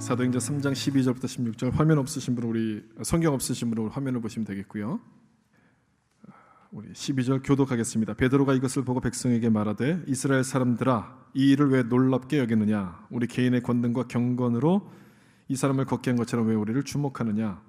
사도행전 3장 12절부터 16절 화면 없으신 분은 우리 성경 없으신 분은 화면을 보시면 되겠고요. 우리 12절 교독하겠습니다. 베드로가 이것을 보고 백성에게 말하되 이스라엘 사람들아 이 일을 왜 놀랍게 여기느냐 우리 개인의 권능과 경건으로 이 사람을 걷게 한 것처럼 왜 우리를 주목하느냐.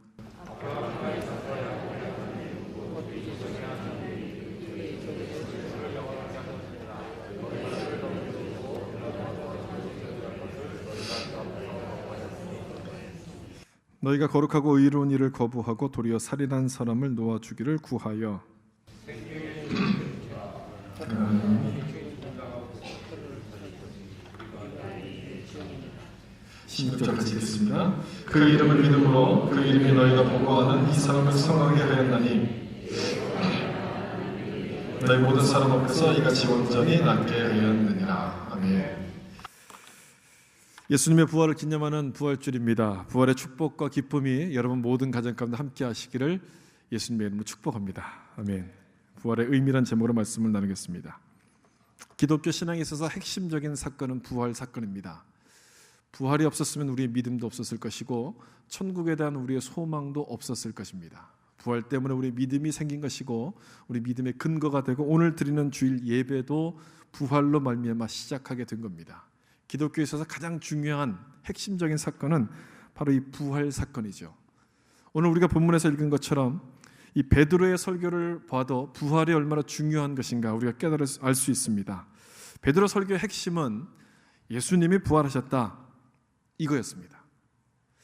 너희가 거룩하고 의로운 일을 거부하고 도리어 살인한 사람을 놓아주기를 구하여 16절 같이 읽겠습니다. 그 이름을 믿음으로 그 이름이 너희가 보고하는 이 사람을 성하게 하였나니 너희 모든 사람 앞에서 이같이 온전히 낫게 하였느니라. 아멘. 예수님의 부활을 기념하는 부활주일입니다. 부활의 축복과 기쁨이 여러분 모든 가정 가운데 함께 하시기를 예수님의 이름으로 축복합니다. 아멘. 부활의 의미란 제목으로 말씀을 나누겠습니다. 기독교 신앙에 있어서 핵심적인 사건은 부활 사건입니다. 부활이 없었으면 우리의 믿음도 없었을 것이고 천국에 대한 우리의 소망도 없었을 것입니다. 부활 때문에 우리의 믿음이 생긴 것이고 우리 믿음의 근거가 되고 오늘 드리는 주일 예배도 부활로 말미암아 시작하게 된 겁니다. 기독교에 있어서 가장 중요한 핵심적인 사건은 바로 이 부활 사건이죠. 오늘 우리가 본문에서 읽은 것처럼 이 베드로의 설교를 봐도 부활이 얼마나 중요한 것인가 우리가 깨달을 알 수 있습니다. 베드로 설교의 핵심은 예수님이 부활하셨다 이거였습니다.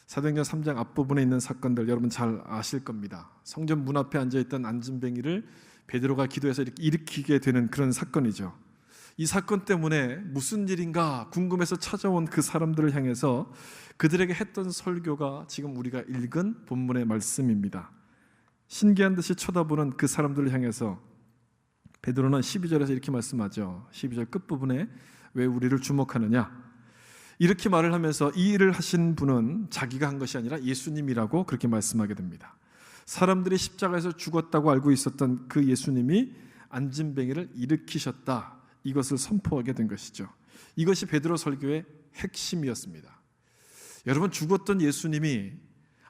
사도행전 3장 앞부분에 있는 사건들 여러분 잘 아실 겁니다. 성전 문 앞에 앉아있던 안진뱅이를 베드로가 기도해서 일으키게 되는 그런 사건이죠. 이 사건 때문에 무슨 일인가 궁금해서 찾아온 그 사람들을 향해서 그들에게 했던 설교가 지금 우리가 읽은 본문의 말씀입니다. 신기한 듯이 쳐다보는 그 사람들을 향해서 베드로는 12절에서 이렇게 말씀하죠. 12절 끝부분에 왜 우리를 주목하느냐 이렇게 말을 하면서 이 일을 하신 분은 자기가 한 것이 아니라 예수님이라고 그렇게 말씀하게 됩니다. 사람들이 십자가에서 죽었다고 알고 있었던 그 예수님이 안진뱅이를 일으키셨다 이것을 선포하게 된 것이죠. 이것이 베드로 설교의 핵심이었습니다. 여러분 죽었던 예수님이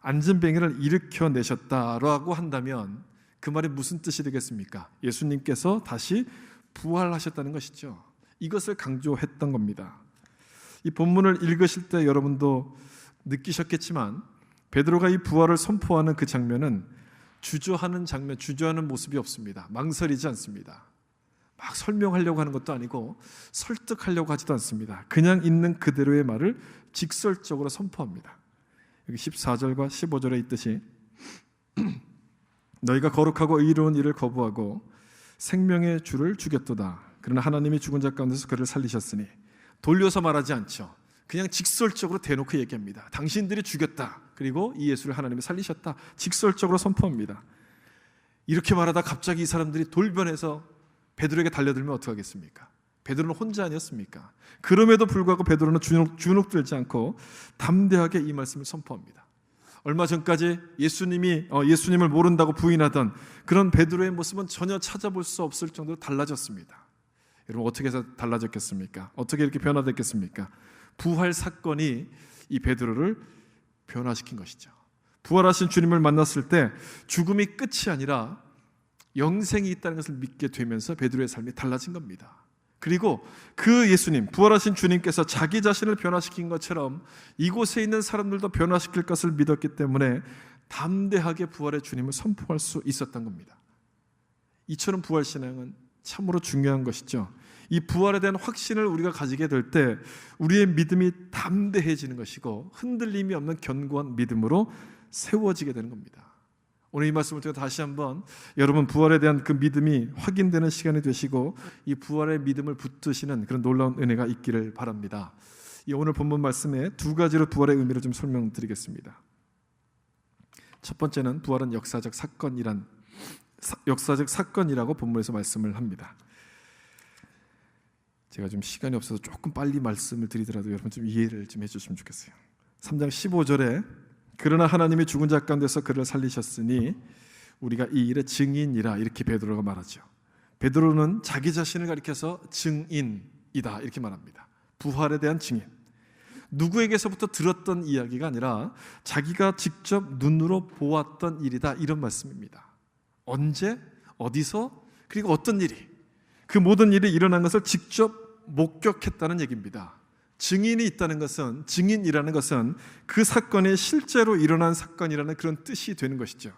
안진뱅이를 일으켜내셨다라고 한다면 그 말이 무슨 뜻이 되겠습니까? 예수님께서 다시 부활하셨다는 것이죠. 이것을 강조했던 겁니다. 이 본문을 읽으실 때 여러분도 느끼셨겠지만 베드로가 이 부활을 선포하는 그 장면은 주저하는 장면, 주저하는 모습이 없습니다. 망설이지 않습니다. 막 설명하려고 하는 것도 아니고 설득하려고 하지도 않습니다. 그냥 있는 그대로의 말을 직설적으로 선포합니다. 여기 14절과 15절에 있듯이 너희가 거룩하고 의로운 일을 거부하고 생명의 주를 죽였도다. 그러나 하나님이 죽은 자 가운데서 그를 살리셨으니 돌려서 말하지 않죠. 그냥 직설적으로 대놓고 얘기합니다. 당신들이 죽였다. 그리고 이 예수를 하나님이 살리셨다. 직설적으로 선포합니다. 이렇게 말하다 갑자기 이 사람들이 돌변해서 베드로에게 달려들면 어떡하겠습니까? 베드로는 혼자 아니었습니까? 그럼에도 불구하고 베드로는 주눅들지 않고 담대하게 이 말씀을 선포합니다. 얼마 전까지 예수님을 모른다고 부인하던 그런 베드로의 모습은 전혀 찾아볼 수 없을 정도로 달라졌습니다. 여러분 어떻게 해서 달라졌겠습니까? 어떻게 이렇게 변화됐겠습니까? 부활 사건이 이 베드로를 변화시킨 것이죠. 부활하신 주님을 만났을 때 죽음이 끝이 아니라 영생이 있다는 것을 믿게 되면서 베드로의 삶이 달라진 겁니다. 그리고 그 예수님, 부활하신 주님께서 자기 자신을 변화시킨 것처럼 이곳에 있는 사람들도 변화시킬 것을 믿었기 때문에 담대하게 부활의 주님을 선포할 수 있었던 겁니다. 이처럼 부활신앙은 참으로 중요한 것이죠. 이 부활에 대한 확신을 우리가 가지게 될 때 우리의 믿음이 담대해지는 것이고 흔들림이 없는 견고한 믿음으로 세워지게 되는 겁니다. 오늘 이 말씀을 통해 다시 한번 여러분 부활에 대한 그 믿음이 확인되는 시간이 되시고 이 부활의 믿음을 붙드시는 그런 놀라운 은혜가 있기를 바랍니다. 이 오늘 본문 말씀에 두 가지로 부활의 의미를 좀 설명드리겠습니다. 첫 번째는 부활은 역사적 사건이라고 본문에서 말씀을 합니다. 제가 좀 시간이 없어서 조금 빨리 말씀을 드리더라도 여러분 좀 이해를 좀 해주시면 좋겠어요. 3장 15절에 그러나 하나님이 죽은 자 가운데서 그를 살리셨으니 우리가 이 일의 증인이라 이렇게 베드로가 말하죠. 베드로는 자기 자신을 가리켜서 증인이다 이렇게 말합니다. 부활에 대한 증인. 누구에게서부터 들었던 이야기가 아니라 자기가 직접 눈으로 보았던 일이다, 이런 말씀입니다. 언제, 어디서, 그리고 어떤 일이, 그 모든 일이 일어난 것을 직접 목격했다는 얘기입니다. 증인이 있다는 것은, 증인이라는 것은 그 사건이 실제로 일어난 사건이라는 그런 뜻이 되는 것이죠.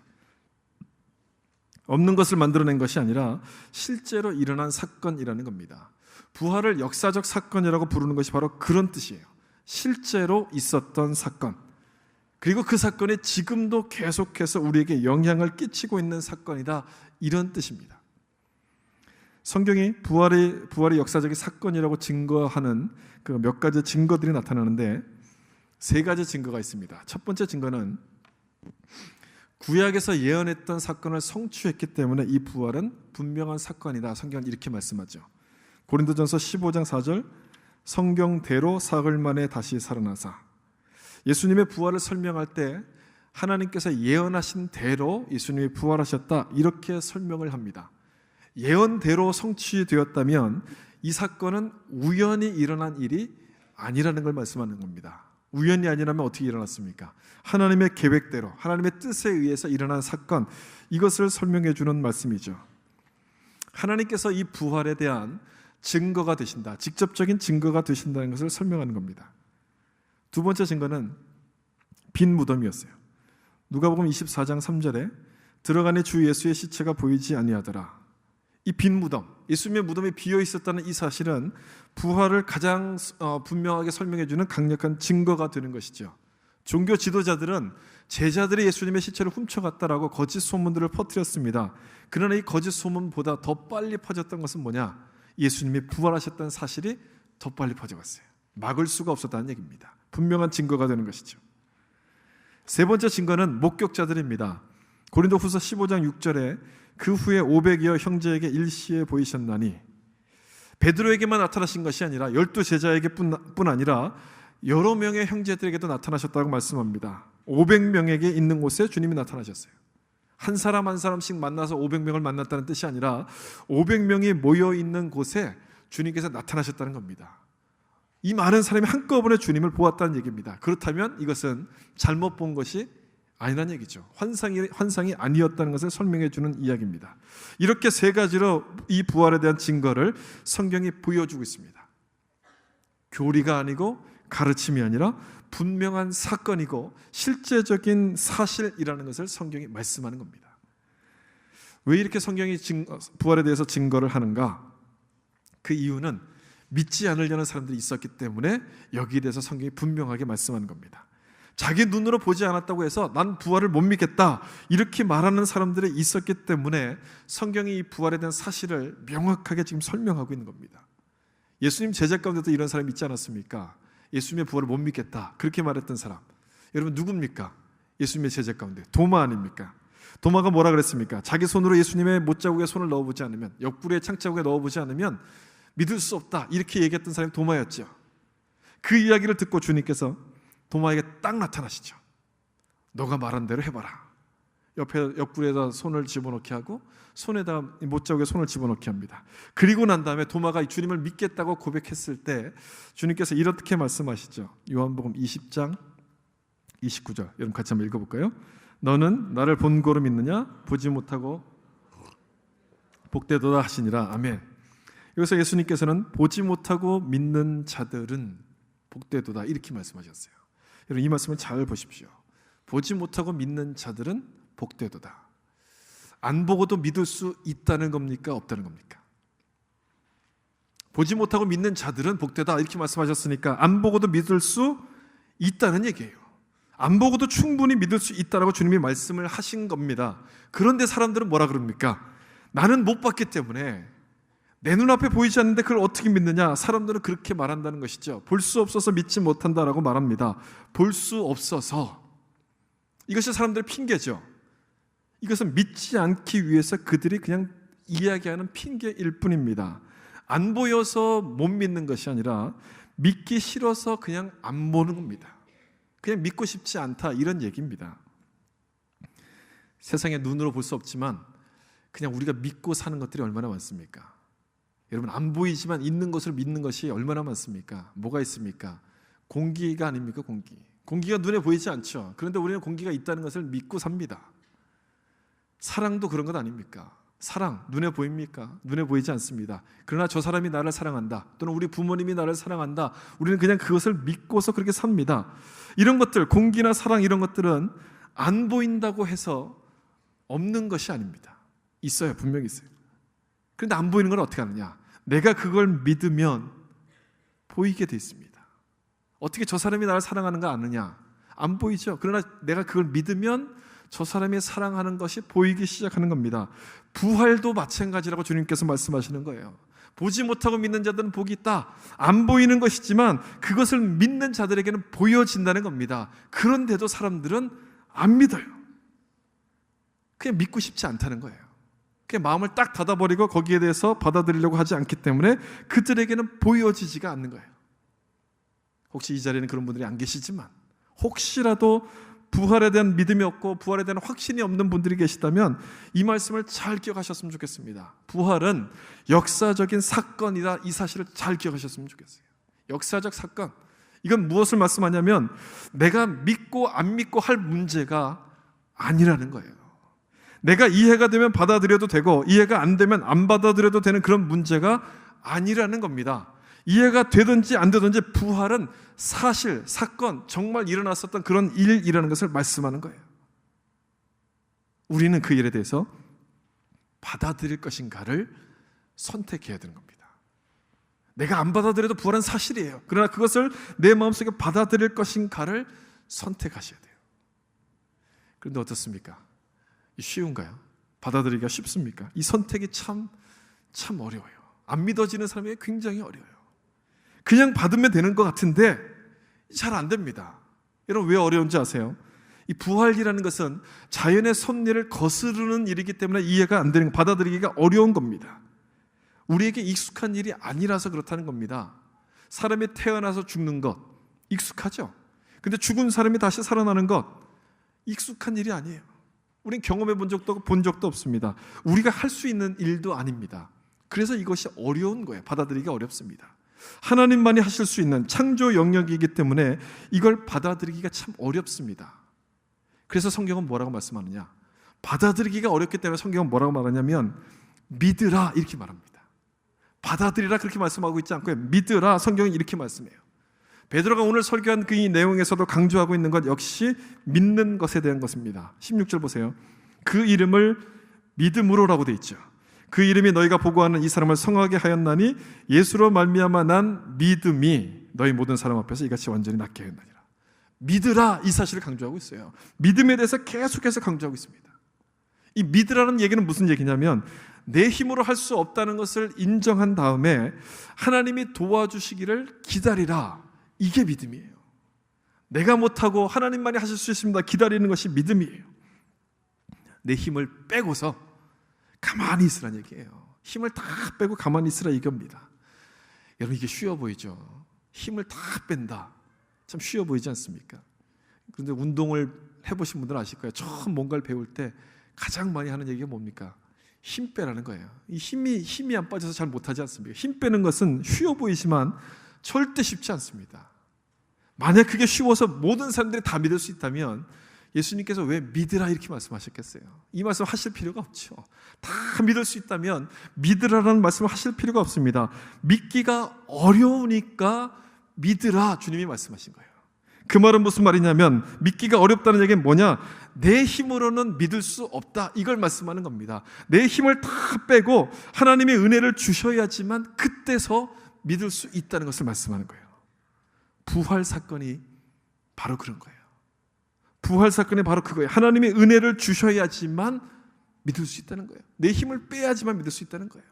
없는 것을 만들어낸 것이 아니라 실제로 일어난 사건이라는 겁니다. 부활을 역사적 사건이라고 부르는 것이 바로 그런 뜻이에요. 실제로 있었던 사건, 그리고 그 사건이 지금도 계속해서 우리에게 영향을 끼치고 있는 사건이다, 이런 뜻입니다. 성경이 부활의 역사적인 사건이라고 증거하는 그 몇 가지 증거들이 나타나는데, 세 가지 증거가 있습니다. 첫 번째 증거는 구약에서 예언했던 사건을 성취했기 때문에 이 부활은 분명한 사건이다, 성경은 이렇게 말씀하죠. 고린도전서 15장 4절, 성경대로 사흘 만에 다시 살아나사. 예수님의 부활을 설명할 때 하나님께서 예언하신 대로 예수님이 부활하셨다, 이렇게 설명을 합니다. 예언대로 성취되었다면 이 사건은 우연히 일어난 일이 아니라는 걸 말씀하는 겁니다. 우연이 아니라면 어떻게 일어났습니까? 하나님의 계획대로, 하나님의 뜻에 의해서 일어난 사건, 이것을 설명해 주는 말씀이죠. 하나님께서 이 부활에 대한 증거가 되신다, 직접적인 증거가 되신다는 것을 설명하는 겁니다. 두 번째 증거는 빈 무덤이었어요. 누가복음 24장 3절에 들어가니 주 예수의 시체가 보이지 아니하더라. 이 빈 무덤, 예수님의 무덤이 비어 있었다는 이 사실은 부활을 가장 분명하게 설명해 주는 강력한 증거가 되는 것이죠. 종교 지도자들은 제자들이 예수님의 시체를 훔쳐갔다라고 거짓 소문들을 퍼뜨렸습니다. 그러나 이 거짓 소문보다 더 빨리 퍼졌던 것은 뭐냐? 예수님이 부활하셨다는 사실이 더 빨리 퍼져갔어요. 막을 수가 없었다는 얘기입니다. 분명한 증거가 되는 것이죠. 세 번째 증거는 목격자들입니다. 고린도후서 15장 6절에 그 후에 500여 형제에게 일시에 보이셨나니, 베드로에게만 나타나신 것이 아니라 12제자에게뿐 아니라 여러 명의 형제들에게도 나타나셨다고 말씀합니다. 500명에게 있는 곳에 주님이 나타나셨어요. 한 사람 한 사람씩 만나서 500명을 만났다는 뜻이 아니라 500명이 모여있는 곳에 주님께서 나타나셨다는 겁니다. 이 많은 사람이 한꺼번에 주님을 보았다는 얘기입니다. 그렇다면 이것은 잘못 본 것이 아니라는 얘기죠. 환상이 아니었다는 것을 설명해 주는 이야기입니다. 이렇게 세 가지로 이 부활에 대한 증거를 성경이 보여주고 있습니다. 교리가 아니고 가르침이 아니라 분명한 사건이고 실제적인 사실이라는 것을 성경이 말씀하는 겁니다. 왜 이렇게 성경이 부활에 대해서 증거를 하는가? 그 이유는 믿지 않으려는 사람들이 있었기 때문에 여기에 대해서 성경이 분명하게 말씀하는 겁니다. 자기 눈으로 보지 않았다고 해서 난 부활을 못 믿겠다, 이렇게 말하는 사람들이 있었기 때문에 성경이 이 부활에 대한 사실을 명확하게 지금 설명하고 있는 겁니다. 예수님 제자 가운데도 이런 사람이 있지 않았습니까? 예수님의 부활을 못 믿겠다, 그렇게 말했던 사람, 여러분 누굽니까? 예수님의 제자 가운데 도마 아닙니까? 도마가 뭐라 그랬습니까? 자기 손으로 예수님의 못자국에 손을 넣어보지 않으면, 옆구리에 창자국에 넣어보지 않으면 믿을 수 없다, 이렇게 얘기했던 사람이 도마였죠. 그 이야기를 듣고 주님께서 도마에게 딱 나타나시죠. 너가 말한 대로 해봐라. 옆구리에다 손을 집어넣게 하고 손에다 못자국에 손을 집어넣게 합니다. 그리고 난 다음에 도마가 주님을 믿겠다고 고백했을 때 주님께서 이렇게 말씀하시죠. 요한복음 20장 29절, 여러분 같이 한번 읽어볼까요? 너는 나를 본고로 믿느냐? 보지 못하고 복되도다 하시니라. 아멘. 여기서 예수님께서는 보지 못하고 믿는 자들은 복되도다, 이렇게 말씀하셨어요. 여러분 이 말씀을 잘 보십시오. 보지 못하고 믿는 자들은 복되도다. 안 보고도 믿을 수 있다는 겁니까? 없다는 겁니까? 보지 못하고 믿는 자들은 복되다, 이렇게 말씀하셨으니까 안 보고도 믿을 수 있다는 얘기예요. 안 보고도 충분히 믿을 수 있다라고 주님이 말씀을 하신 겁니다. 그런데 사람들은 뭐라 그럽니까? 나는 못 봤기 때문에, 내 눈앞에 보이지 않는데 그걸 어떻게 믿느냐? 사람들은 그렇게 말한다는 것이죠. 볼 수 없어서 믿지 못한다라고 말합니다. 볼 수 없어서. 이것이 사람들의 핑계죠. 이것은 믿지 않기 위해서 그들이 그냥 이야기하는 핑계일 뿐입니다. 안 보여서 못 믿는 것이 아니라 믿기 싫어서 그냥 안 보는 겁니다. 그냥 믿고 싶지 않다, 이런 얘기입니다. 세상에 눈으로 볼 수 없지만 그냥 우리가 믿고 사는 것들이 얼마나 많습니까? 여러분 안 보이지만 있는 것을 믿는 것이 얼마나 많습니까? 뭐가 있습니까? 공기가 아닙니까? 공기가 눈에 보이지 않죠. 그런데 우리는 공기가 있다는 것을 믿고 삽니다. 사랑도 그런 것 아닙니까? 사랑 눈에 보입니까? 눈에 보이지 않습니다. 그러나 저 사람이 나를 사랑한다, 또는 우리 부모님이 나를 사랑한다, 우리는 그냥 그것을 믿고서 그렇게 삽니다. 이런 것들, 공기나 사랑 이런 것들은 안 보인다고 해서 없는 것이 아닙니다. 있어요. 분명히 있어요. 그런데 안 보이는 건 어떻게 하느냐? 내가 그걸 믿으면 보이게 돼 있습니다. 어떻게 저 사람이 나를 사랑하는가 아느냐? 안 보이죠. 그러나 내가 그걸 믿으면 저 사람이 사랑하는 것이 보이기 시작하는 겁니다. 부활도 마찬가지라고 주님께서 말씀하시는 거예요. 보지 못하고 믿는 자들은 복이 있다. 안 보이는 것이지만 그것을 믿는 자들에게는 보여진다는 겁니다. 그런데도 사람들은 안 믿어요. 그냥 믿고 싶지 않다는 거예요. 그냥 마음을 딱 닫아버리고 거기에 대해서 받아들이려고 하지 않기 때문에 그들에게는 보여지지가 않는 거예요. 혹시 이 자리에는 그런 분들이 안 계시지만 혹시라도 부활에 대한 믿음이 없고 부활에 대한 확신이 없는 분들이 계시다면 이 말씀을 잘 기억하셨으면 좋겠습니다. 부활은 역사적인 사건이다, 이 사실을 잘 기억하셨으면 좋겠어요. 역사적 사건, 이건 무엇을 말씀하냐면 내가 믿고 안 믿고 할 문제가 아니라는 거예요. 내가 이해가 되면 받아들여도 되고 이해가 안 되면 안 받아들여도 되는 그런 문제가 아니라는 겁니다. 이해가 되든지 안 되든지 부활은 사실, 사건, 정말 일어났었던 그런 일이라는 것을 말씀하는 거예요. 우리는 그 일에 대해서 받아들일 것인가를 선택해야 되는 겁니다. 내가 안 받아들여도 부활은 사실이에요. 그러나 그것을 내 마음속에 받아들일 것인가를 선택하셔야 돼요. 그런데 어떻습니까? 쉬운가요? 받아들이기가 쉽습니까? 이 선택이 참 어려워요. 안 믿어지는 사람에게 굉장히 어려워요. 그냥 받으면 되는 것 같은데 잘 안 됩니다. 여러분, 왜 어려운지 아세요? 이 부활이라는 것은 자연의 섭리를 거스르는 일이기 때문에 이해가 안 되는, 받아들이기가 어려운 겁니다. 우리에게 익숙한 일이 아니라서 그렇다는 겁니다. 사람이 태어나서 죽는 것 익숙하죠? 근데 죽은 사람이 다시 살아나는 것 익숙한 일이 아니에요. 우린 경험해 본 적도 없습니다. 우리가 할 수 있는 일도 아닙니다. 그래서 이것이 어려운 거예요. 받아들이기가 어렵습니다. 하나님만이 하실 수 있는 창조 영역이기 때문에 이걸 받아들이기가 참 어렵습니다. 그래서 성경은 뭐라고 말씀하느냐? 받아들이기가 어렵기 때문에 성경은 뭐라고 말하냐면 믿으라 이렇게 말합니다. 받아들이라 그렇게 말씀하고 있지 않고요. 믿으라, 성경이 이렇게 말씀해요. 베드로가 오늘 설교한 그 이 내용에서도 강조하고 있는 것 역시 믿는 것에 대한 것입니다. 16절 보세요. 그 이름을 믿음으로라고 되어 있죠. 그 이름이 너희가 보고하는 이 사람을 성하게 하였나니 예수로 말미암아 난 믿음이 너희 모든 사람 앞에서 이같이 완전히 낫게 하였나니라. 믿으라, 이 사실을 강조하고 있어요. 믿음에 대해서 계속해서 강조하고 있습니다. 이 믿으라는 얘기는 무슨 얘기냐면 내 힘으로 할 수 없다는 것을 인정한 다음에 하나님이 도와주시기를 기다리라. 이게 믿음이에요. 내가 못하고 하나님만이 하실 수 있습니다. 기다리는 것이 믿음이에요. 내 힘을 빼고서 가만히 있으라는 얘기예요. 힘을 다 빼고 가만히 있으라 이겁니다. 여러분, 이게 쉬워 보이죠? 힘을 다 뺀다. 참 쉬워 보이지 않습니까? 그런데 운동을 해보신 분들은 아실 거예요. 처음 뭔가를 배울 때 가장 많이 하는 얘기가 뭡니까? 힘 빼라는 거예요. 이 힘이 안 빠져서 잘 못하지 않습니까? 힘 빼는 것은 쉬워 보이지만 절대 쉽지 않습니다. 만약 그게 쉬워서 모든 사람들이 다 믿을 수 있다면 예수님께서 왜 믿으라 이렇게 말씀하셨겠어요? 이 말씀 하실 필요가 없죠. 다 믿을 수 있다면 믿으라라는 말씀을 하실 필요가 없습니다. 믿기가 어려우니까 믿으라 주님이 말씀하신 거예요. 그 말은 무슨 말이냐면 믿기가 어렵다는 얘기는 뭐냐? 내 힘으로는 믿을 수 없다, 이걸 말씀하는 겁니다. 내 힘을 다 빼고 하나님의 은혜를 주셔야지만 그때서 믿을 수 있다는 것을 말씀하는 거예요. 부활 사건이 바로 그런 거예요. 부활 사건이 바로 그거예요. 하나님의 은혜를 주셔야지만 믿을 수 있다는 거예요. 내 힘을 빼야지만 믿을 수 있다는 거예요.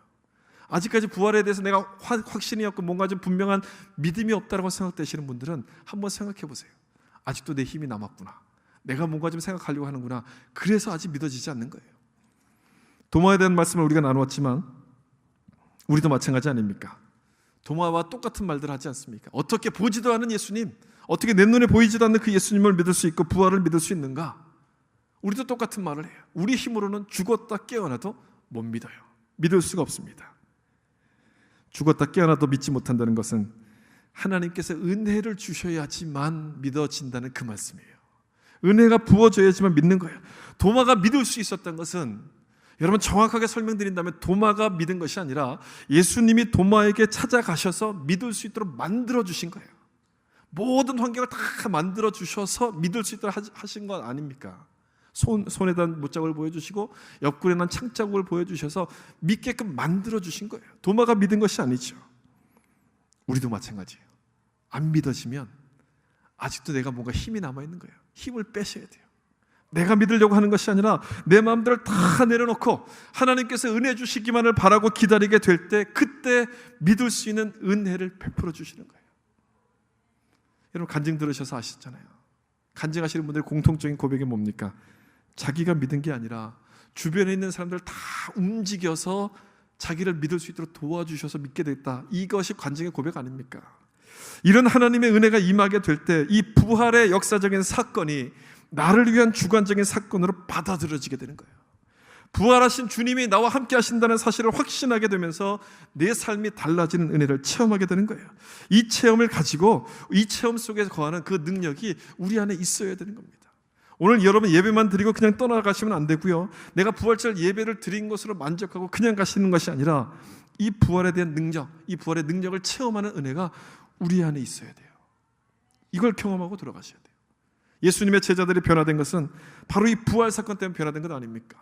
아직까지 부활에 대해서 내가 확신이 없고 뭔가 좀 분명한 믿음이 없다고 생각되시는 분들은 한번 생각해 보세요. 아직도 내 힘이 남았구나. 내가 뭔가 좀 생각하려고 하는구나. 그래서 아직 믿어지지 않는 거예요. 도마에 대한 말씀을 우리가 나누었지만 우리도 마찬가지 아닙니까? 도마와 똑같은 말들 하지 않습니까? 어떻게 보지도 않은 예수님, 어떻게 내 눈에 보이지도 않는 그 예수님을 믿을 수 있고 부활을 믿을 수 있는가? 우리도 똑같은 말을 해요. 우리 힘으로는 죽었다 깨어나도 못 믿어요. 믿을 수가 없습니다. 죽었다 깨어나도 믿지 못한다는 것은 하나님께서 은혜를 주셔야지만 믿어진다는 그 말씀이에요. 은혜가 부어져야지만 믿는 거예요. 도마가 믿을 수 있었던 것은, 여러분 정확하게 설명드린다면 도마가 믿은 것이 아니라 예수님이 도마에게 찾아가셔서 믿을 수 있도록 만들어 주신 거예요. 모든 환경을 다 만들어 주셔서 믿을 수 있도록 하신 건 아닙니까? 손에 단 못자국을 보여주시고 옆구리에 난 창자국을 보여주셔서 믿게끔 만들어 주신 거예요. 도마가 믿은 것이 아니죠. 우리도 마찬가지예요. 안 믿어지면 아직도 내가 뭔가 힘이 남아있는 거예요. 힘을 빼셔야 돼요. 내가 믿으려고 하는 것이 아니라 내 마음대로 다 내려놓고 하나님께서 은혜 주시기만을 바라고 기다리게 될 때, 그때 믿을 수 있는 은혜를 베풀어 주시는 거예요. 여러분 간증 들으셔서 아시잖아요. 간증하시는 분들의 공통적인 고백이 뭡니까? 자기가 믿은 게 아니라 주변에 있는 사람들 다 움직여서 자기를 믿을 수 있도록 도와주셔서 믿게 됐다. 이것이 간증의 고백 아닙니까? 이런 하나님의 은혜가 임하게 될 때 이 부활의 역사적인 사건이 나를 위한 주관적인 사건으로 받아들여지게 되는 거예요. 부활하신 주님이 나와 함께 하신다는 사실을 확신하게 되면서 내 삶이 달라지는 은혜를 체험하게 되는 거예요. 이 체험을 가지고 이 체험 속에서 거하는 그 능력이 우리 안에 있어야 되는 겁니다. 오늘 여러분 예배만 드리고 그냥 떠나가시면 안 되고요. 내가 부활절 예배를 드린 것으로 만족하고 그냥 가시는 것이 아니라 이 부활에 대한 능력, 이 부활의 능력을 체험하는 은혜가 우리 안에 있어야 돼요. 이걸 경험하고 돌아가셔야 돼요. 예수님의 제자들이 변화된 것은 바로 이 부활 사건 때문에 변화된 것 아닙니까?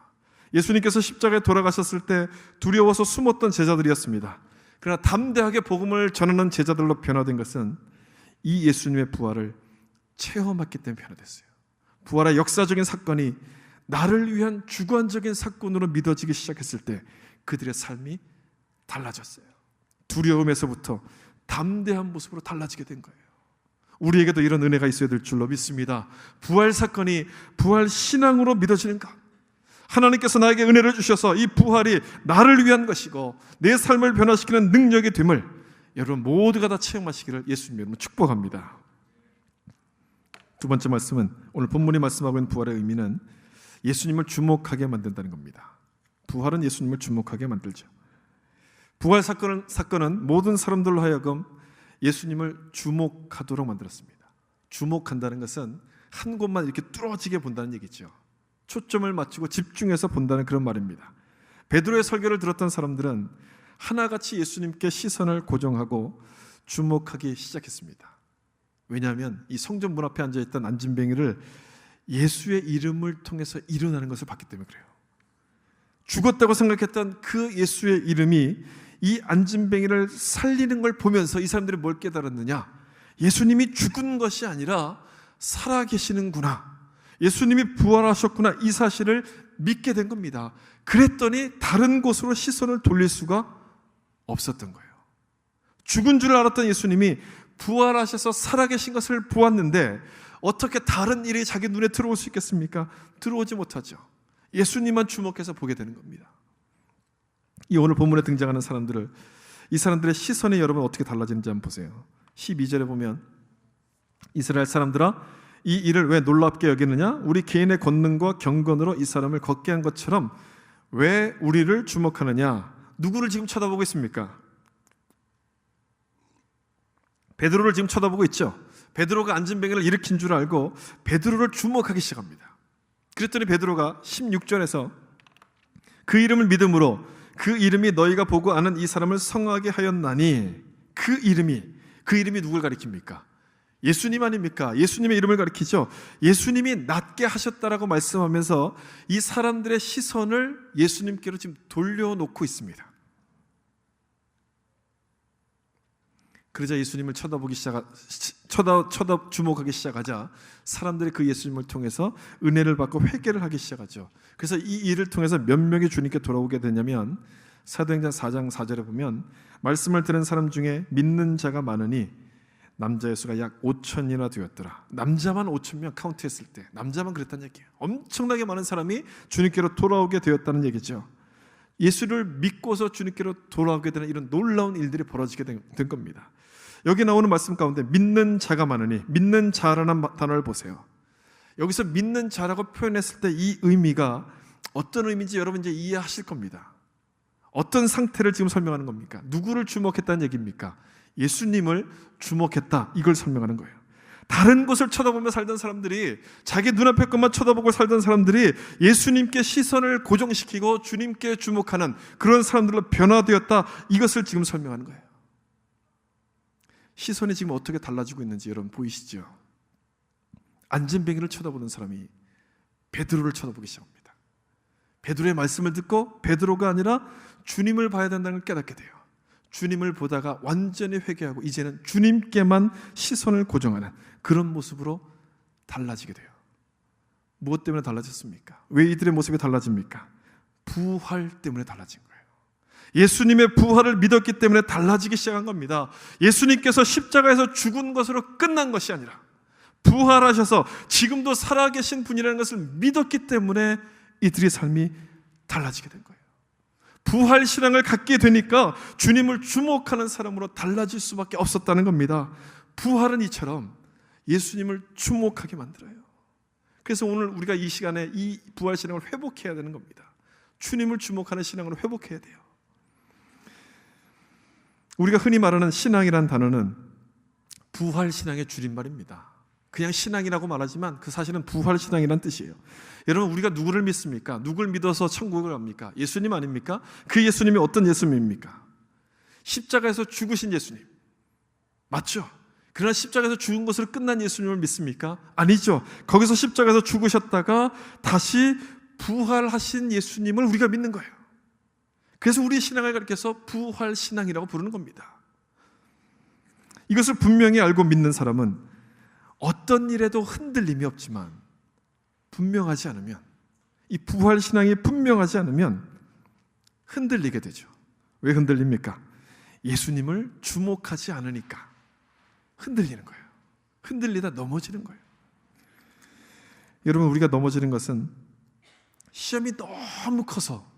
예수님께서 십자가에 돌아가셨을 때 두려워서 숨었던 제자들이었습니다. 그러나 담대하게 복음을 전하는 제자들로 변화된 것은 이 예수님의 부활을 체험했기 때문에 변화됐어요. 부활의 역사적인 사건이 나를 위한 주관적인 사건으로 믿어지기 시작했을 때 그들의 삶이 달라졌어요. 두려움에서부터 담대한 모습으로 달라지게 된 거예요. 우리에게도 이런 은혜가 있어야 될 줄로 믿습니다. 부활 사건이 부활 신앙으로 믿어지는가? 하나님께서 나에게 은혜를 주셔서 이 부활이 나를 위한 것이고 내 삶을 변화시키는 능력이 됨을 여러분 모두가 다 체험하시기를 예수님 이름으로 축복합니다. 두 번째 말씀은, 오늘 본문이 말씀하고 있는 부활의 의미는 예수님을 주목하게 만든다는 겁니다. 부활은 예수님을 주목하게 만들죠. 부활 사건은 모든 사람들로 하여금 예수님을 주목하도록 만들었습니다. 주목한다는 것은 한 곳만 이렇게 뚫어지게 본다는 얘기죠. 초점을 맞추고 집중해서 본다는 그런 말입니다. 베드로의 설교를 들었던 사람들은 하나같이 예수님께 시선을 고정하고 주목하기 시작했습니다. 왜냐하면 이 성전 문 앞에 앉아있던 안진뱅이를 예수의 이름을 통해서 일어나는 것을 봤기 때문에 그래요. 죽었다고 생각했던 그 예수의 이름이 이 안진뱅이를 살리는 걸 보면서 이 사람들이 뭘 깨달았느냐? 예수님이 죽은 것이 아니라 살아계시는구나, 예수님이 부활하셨구나, 이 사실을 믿게 된 겁니다. 그랬더니 다른 곳으로 시선을 돌릴 수가 없었던 거예요. 죽은 줄 알았던 예수님이 부활하셔서 살아계신 것을 보았는데 어떻게 다른 일이 자기 눈에 들어올 수 있겠습니까? 들어오지 못하죠. 예수님만 주목해서 보게 되는 겁니다. 이 오늘 본문에 등장하는 사람들을, 이 사람들의 시선이 여러분 어떻게 달라지는지 한번 보세요. 12절에 보면 이스라엘 사람들아, 이 일을 왜 놀랍게 여기느냐? 우리 개인의 권능과 경건으로 이 사람을 걷게 한 것처럼 왜 우리를 주목하느냐? 누구를 지금 쳐다보고 있습니까? 베드로를 지금 쳐다보고 있죠. 베드로가 안진뱅이를 일으킨 줄 알고 베드로를 주목하기 시작합니다. 그랬더니 베드로가 16절에서 그 이름을 믿음으로 그 이름이 너희가 보고 아는 이 사람을 성하게 하였나니, 그 이름이 누굴 가리킵니까? 예수님 아닙니까? 예수님의 이름을 가리키죠. 예수님이 낫게 하셨다라고 말씀하면서 이 사람들의 시선을 예수님께로 지금 돌려놓고 있습니다. 그러자 예수님을 주목하기 시작하자 사람들이 그 예수님을 통해서 은혜를 받고 회개를 하기 시작하죠. 그래서 이 일을 통해서 몇 명이 주님께 돌아오게 되냐면 사도행전 4장 4절에 보면 말씀을 들은 사람 중에 믿는 자가 많으니 남자의 수가 약 5천이나 되었더라. 남자만 5천명 카운트했을 때 남자만 그랬다는 얘기예요. 엄청나게 많은 사람이 주님께로 돌아오게 되었다는 얘기죠. 예수를 믿고서 주님께로 돌아오게 되는 이런 놀라운 일들이 벌어지게 된 겁니다. 여기 나오는 말씀 가운데 믿는 자가 많으니, 믿는 자라는 단어를 보세요. 여기서 믿는 자라고 표현했을 때 이 의미가 어떤 의미인지 여러분 이제 이해하실 겁니다. 어떤 상태를 지금 설명하는 겁니까? 누구를 주목했다는 얘기입니까? 예수님을 주목했다, 이걸 설명하는 거예요. 다른 곳을 쳐다보며 살던 사람들이, 자기 눈앞의 것만 쳐다보고 살던 사람들이 예수님께 시선을 고정시키고 주님께 주목하는 그런 사람들로 변화되었다, 이것을 지금 설명하는 거예요. 시선이 지금 어떻게 달라지고 있는지 여러분 보이시죠? 안전뱅이를 쳐다보는 사람이 베드로를 쳐다보기 시작합니다. 베드로의 말씀을 듣고 베드로가 아니라 주님을 봐야 된다는 걸 깨닫게 돼요. 주님을 보다가 완전히 회개하고 이제는 주님께만 시선을 고정하는 그런 모습으로 달라지게 돼요. 무엇 때문에 달라졌습니까? 왜 이들의 모습이 달라집니까? 부활 때문에 달라진 거예요. 예수님의 부활을 믿었기 때문에 달라지기 시작한 겁니다. 예수님께서 십자가에서 죽은 것으로 끝난 것이 아니라 부활하셔서 지금도 살아계신 분이라는 것을 믿었기 때문에 이들의 삶이 달라지게 된 거예요. 부활 신앙을 갖게 되니까 주님을 주목하는 사람으로 달라질 수밖에 없었다는 겁니다. 부활은 이처럼 예수님을 주목하게 만들어요. 그래서 오늘 우리가 이 시간에 이 부활 신앙을 회복해야 되는 겁니다. 주님을 주목하는 신앙으로 회복해야 돼요. 우리가 흔히 말하는 신앙이란 단어는 부활 신앙의 줄임말입니다. 그냥 신앙이라고 말하지만 그 사실은 부활 신앙이란 뜻이에요. 여러분, 우리가 누구를 믿습니까? 누구를 믿어서 천국을 갑니까? 예수님 아닙니까? 그 예수님이 어떤 예수님입니까? 십자가에서 죽으신 예수님 맞죠? 그러나 십자가에서 죽은 것으로 끝난 예수님을 믿습니까? 아니죠. 거기서 십자가에서 죽으셨다가 다시 부활하신 예수님을 우리가 믿는 거예요. 그래서 우리의 신앙을 가리켜서 부활 신앙이라고 부르는 겁니다. 이것을 분명히 알고 믿는 사람은 어떤 일에도 흔들림이 없지만 분명하지 않으면, 이 부활 신앙이 분명하지 않으면 흔들리게 되죠. 왜 흔들립니까? 예수님을 주목하지 않으니까 흔들리는 거예요. 흔들리다 넘어지는 거예요. 여러분, 우리가 넘어지는 것은 시험이 너무 커서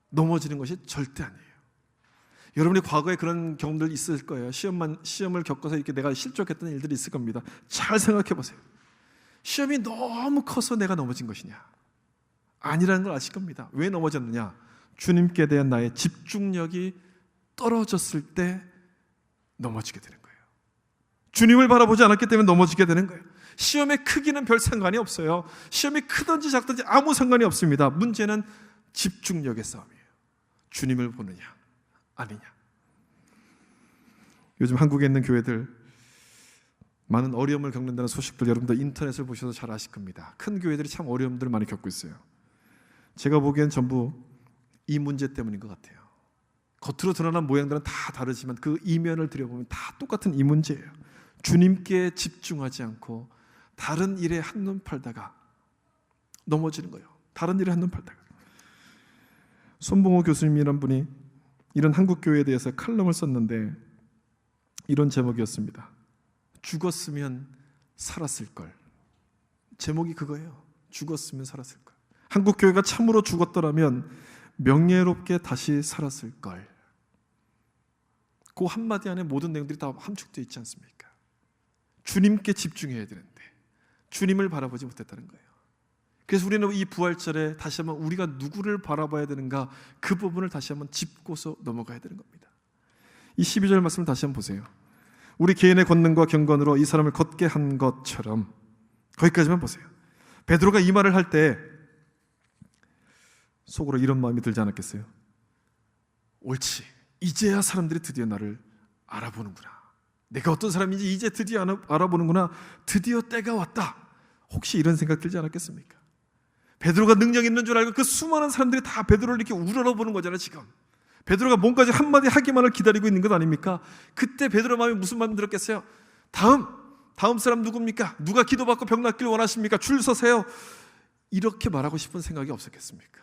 넘어지는 것이 절대 아니에요. 여러분이 과거에 그런 경험들 있을 거예요. 시험을 겪어서 이렇게 내가 실족했던 일들이 있을 겁니다. 잘 생각해 보세요. 시험이 너무 커서 내가 넘어진 것이냐? 아니라는 걸 아실 겁니다. 왜 넘어졌느냐? 주님께 대한 나의 집중력이 떨어졌을 때 넘어지게 되는 거예요. 주님을 바라보지 않았기 때문에 넘어지게 되는 거예요. 시험의 크기는 별 상관이 없어요. 시험이 크든지 작든지 아무 상관이 없습니다. 문제는 집중력의 싸움이에요. 주님을 보느냐 아니냐. 요즘 한국에 있는 교회들 많은 어려움을 겪는다는 소식들 여러분들 인터넷을 보셔서 잘 아실 겁니다. 큰 교회들이 참 어려움들을 많이 겪고 있어요. 제가 보기엔 전부 이 문제 때문인 것 같아요. 겉으로 드러난 모양들은 다 다르지만 그 이면을 들여보면 다 똑같은 이 문제예요. 주님께 집중하지 않고 다른 일에 한눈 팔다가 넘어지는 거예요. 다른 일에 한눈 팔다가. 손봉호 교수님이란 분이 이런 한국 교회에 대해서 칼럼을 썼는데 이런 제목이었습니다. 죽었으면 살았을 걸. 제목이 그거예요. 죽었으면 살았을 걸. 한국 교회가 참으로 죽었더라면 명예롭게 다시 살았을 걸. 그 한마디 안에 모든 내용들이 다 함축되어 있지 않습니까? 주님께 집중해야 되는데 주님을 바라보지 못했다는 거예요. 그래서 우리는 이 부활절에 다시 한번 우리가 누구를 바라봐야 되는가, 그 부분을 다시 한번 짚고서 넘어가야 되는 겁니다. 이 12절 말씀을 다시 한번 보세요. 우리 개인의 권능과 경건으로 이 사람을 걷게 한 것처럼, 거기까지만 보세요. 베드로가 이 말을 할 때 속으로 이런 마음이 들지 않았겠어요? 옳지, 이제야 사람들이 드디어 나를 알아보는구나. 내가 어떤 사람인지 이제 드디어 알아보는구나. 드디어 때가 왔다. 혹시 이런 생각 들지 않았겠습니까? 베드로가 능력 있는 줄 알고 그 수많은 사람들이 다 베드로를 이렇게 우러러보는 거잖아요. 지금 베드로가 뭔가지 한마디 하기만을 기다리고 있는 것 아닙니까? 그때 베드로 마음이 무슨 마음 들었겠어요? 다음 사람 누굽니까? 누가 기도받고 병 낫길 원하십니까? 줄 서세요. 이렇게 말하고 싶은 생각이 없었겠습니까?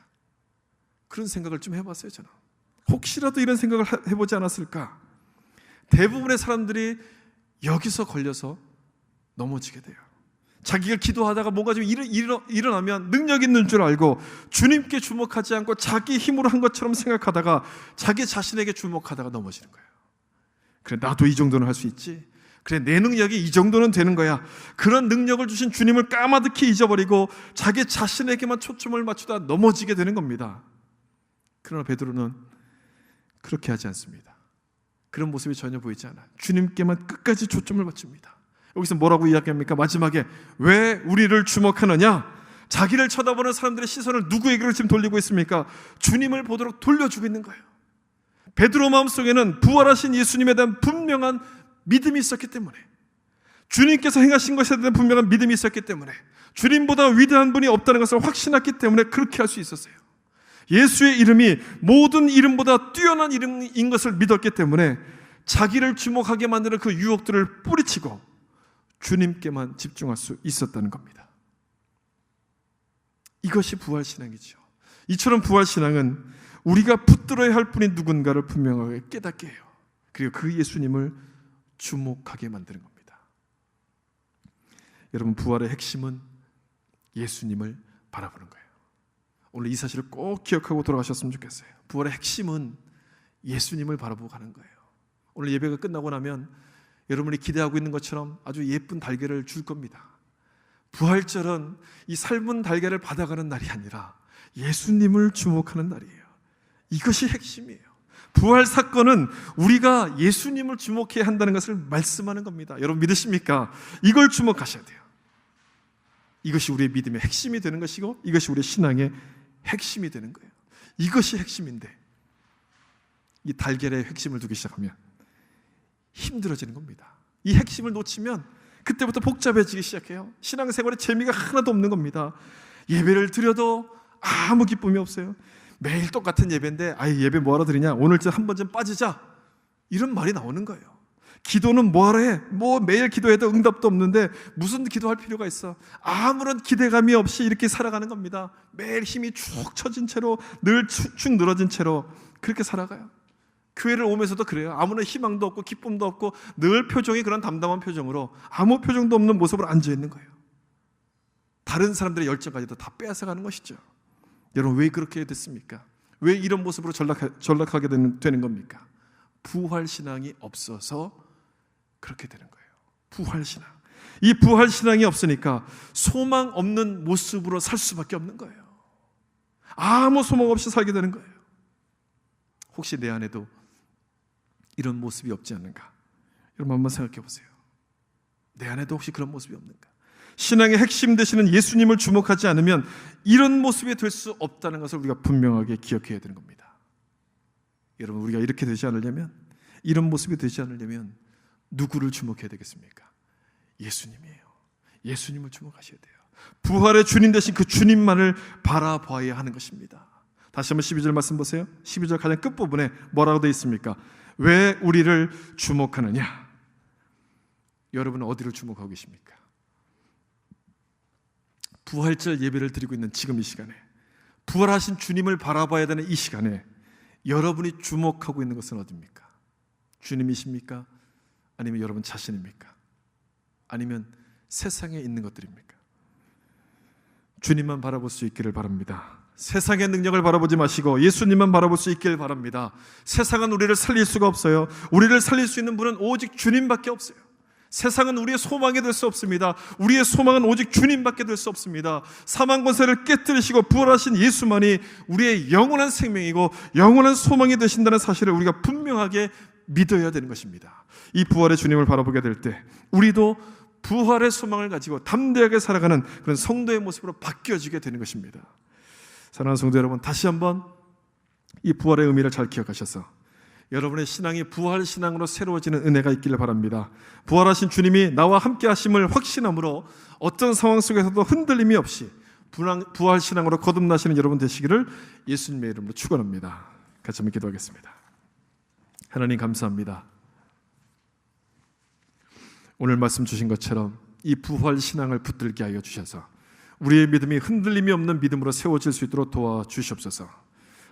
그런 생각을 좀 해봤어요. 저는 혹시라도 이런 생각을 해보지 않았을까? 대부분의 사람들이 여기서 걸려서 넘어지게 돼요. 자기가 기도하다가 뭔가 좀 일어나면 능력 있는 줄 알고 주님께 주목하지 않고 자기 힘으로 한 것처럼 생각하다가 자기 자신에게 주목하다가 넘어지는 거예요. 그래, 나도 이 정도는 할 수 있지. 그래, 내 능력이 이 정도는 되는 거야. 그런 능력을 주신 주님을 까마득히 잊어버리고 자기 자신에게만 초점을 맞추다 넘어지게 되는 겁니다. 그러나 베드로는 그렇게 하지 않습니다. 그런 모습이 전혀 보이지 않아요. 주님께만 끝까지 초점을 맞춥니다. 여기서 뭐라고 이야기합니까? 마지막에 왜 우리를 주목하느냐? 자기를 쳐다보는 사람들의 시선을 누구에게로 지금 돌리고 있습니까? 주님을 보도록 돌려주고 있는 거예요. 베드로 마음속에는 부활하신 예수님에 대한 분명한 믿음이 있었기 때문에, 주님께서 행하신 것에 대한 분명한 믿음이 있었기 때문에, 주님보다 위대한 분이 없다는 것을 확신했기 때문에 그렇게 할 수 있었어요. 예수의 이름이 모든 이름보다 뛰어난 이름인 것을 믿었기 때문에 자기를 주목하게 만드는 그 유혹들을 뿌리치고 주님께만 집중할 수 있었다는 겁니다. 이것이 부활신앙이죠. 이처럼 부활신앙은 우리가 붙들어야 할 분이 누군가를 분명하게 깨닫게 해요. 그리고 그 예수님을 주목하게 만드는 겁니다. 여러분, 부활의 핵심은 예수님을 바라보는 거예요. 오늘 이 사실을 꼭 기억하고 돌아가셨으면 좋겠어요. 부활의 핵심은 예수님을 바라보고 가는 거예요. 오늘 예배가 끝나고 나면 여러분이 기대하고 있는 것처럼 아주 예쁜 달걀을 줄 겁니다. 부활절은 이 삶은 달걀을 받아가는 날이 아니라 예수님을 주목하는 날이에요. 이것이 핵심이에요. 부활 사건은 우리가 예수님을 주목해야 한다는 것을 말씀하는 겁니다. 여러분 믿으십니까? 이걸 주목하셔야 돼요. 이것이 우리의 믿음의 핵심이 되는 것이고, 이것이 우리의 신앙의 핵심이 되는 거예요. 이것이 핵심인데 이 달걀의 핵심을 두기 시작하면 힘들어지는 겁니다. 이 핵심을 놓치면 그때부터 복잡해지기 시작해요. 신앙생활에 재미가 하나도 없는 겁니다. 예배를 드려도 아무 기쁨이 없어요. 매일 똑같은 예배인데 예배 뭐하러 드리냐, 오늘 한 번 좀 빠지자, 이런 말이 나오는 거예요. 기도는 뭐하러 해? 매일 기도해도 응답도 없는데 무슨 기도할 필요가 있어? 아무런 기대감이 없이 이렇게 살아가는 겁니다. 매일 힘이 축 처진 채로, 늘 축 늘어진 채로 그렇게 살아가요. 교회를 오면서도 그래요. 아무런 희망도 없고 기쁨도 없고 늘 표정이 그런 담담한 표정으로 아무 표정도 없는 모습으로 앉아있는 거예요. 다른 사람들의 열정까지도 다 빼앗아가는 것이죠. 여러분, 왜 그렇게 됐습니까? 왜 이런 모습으로 전락하게 되는 겁니까? 부활신앙이 없어서 그렇게 되는 거예요. 부활신앙. 이 부활신앙이 없으니까 소망 없는 모습으로 살 수밖에 없는 거예요. 아무 소망 없이 살게 되는 거예요. 혹시 내 안에도 이런 모습이 없지 않는가? 여러분 한번 생각해 보세요. 내 안에도 혹시 그런 모습이 없는가? 신앙의 핵심 되시는 예수님을 주목하지 않으면 이런 모습이 될 수 없다는 것을 우리가 분명하게 기억해야 되는 겁니다. 여러분, 우리가 이렇게 되지 않으려면, 이런 모습이 되지 않으려면 누구를 주목해야 되겠습니까? 예수님이에요. 예수님을 주목하셔야 돼요. 부활의 주님 되신 그 주님만을 바라봐야 하는 것입니다. 다시 한번 12절 말씀 보세요. 12절 가장 끝부분에 뭐라고 되어 있습니까? 왜 우리를 주목하느냐? 여러분은 어디를 주목하고 계십니까? 부활절 예배를 드리고 있는 지금 이 시간에, 부활하신 주님을 바라봐야 되는 이 시간에 여러분이 주목하고 있는 것은 어디입니까? 주님이십니까? 아니면 여러분 자신입니까? 아니면 세상에 있는 것들입니까? 주님만 바라볼 수 있기를 바랍니다. 세상의 능력을 바라보지 마시고 예수님만 바라볼 수 있기를 바랍니다. 세상은 우리를 살릴 수가 없어요. 우리를 살릴 수 있는 분은 오직 주님밖에 없어요. 세상은 우리의 소망이 될 수 없습니다. 우리의 소망은 오직 주님밖에 될 수 없습니다. 사망 권세를 깨뜨리시고 부활하신 예수만이 우리의 영원한 생명이고 영원한 소망이 되신다는 사실을 우리가 분명하게 믿어야 되는 것입니다. 이 부활의 주님을 바라보게 될 때 우리도 부활의 소망을 가지고 담대하게 살아가는 그런 성도의 모습으로 바뀌어지게 되는 것입니다. 사랑하는 성도 여러분, 다시 한번 이 부활의 의미를 잘 기억하셔서 여러분의 신앙이 부활 신앙으로 새로워지는 은혜가 있기를 바랍니다. 부활하신 주님이 나와 함께 하심을 확신함으로 어떤 상황 속에서도 흔들림이 없이 부활 신앙으로 거듭나시는 여러분 되시기를 예수님의 이름으로 축원합니다. 같이 한번 기도하겠습니다. 하나님 감사합니다. 오늘 말씀 주신 것처럼 이 부활 신앙을 붙들게 하여 주셔서 우리의 믿음이 흔들림이 없는 믿음으로 세워질 수 있도록 도와주시옵소서.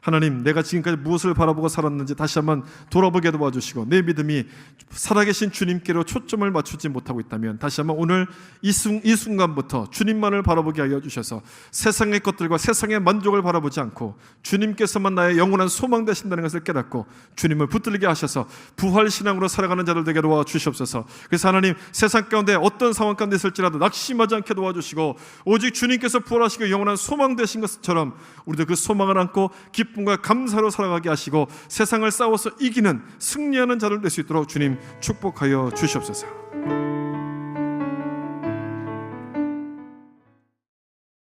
하나님, 내가 지금까지 무엇을 바라보고 살았는지 다시 한번 돌아보게 도와주시고 내 믿음이 살아계신 주님께로 초점을 맞추지 못하고 있다면 다시 한번 오늘 이 순간부터 주님만을 바라보게 하여 주셔서 세상의 것들과 세상의 만족을 바라보지 않고 주님께서만 나의 영원한 소망 되신다는 것을 깨닫고 주님을 붙들게 하셔서 부활신앙으로 살아가는 자들 되게 도와주시옵소서. 그래서 하나님, 세상 가운데 어떤 상황 가운데 있을지라도 낙심하지 않게 도와주시고 오직 주님께서 부활하시고 영원한 소망 되신 것처럼 우리도 그 소망을 안고 기쁨과 감사로 살아가게 하시고 세상을 싸워서 이기는 승리하는 자를 될 수 있도록 주님 축복하여 주시옵소서.